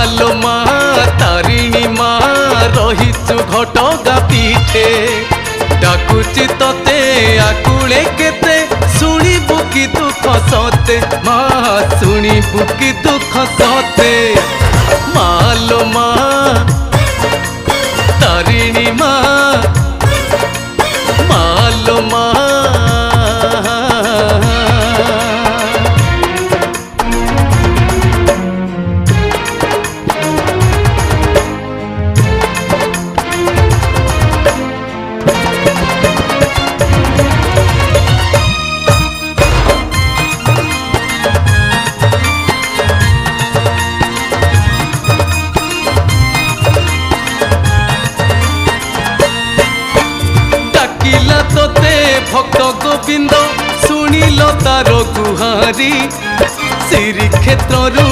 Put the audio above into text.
मालो मा तारिणी मा रहिचु घटगा पीठे डाकुची तोते आकुले केते शुणिबु कि दुख सते माँ शुणिबु कि दुख सते मालो मा तारिणी मा मालो मा तोते भक्त गोविंद शुणिल तार गुहारी श्रीक्षेत्रु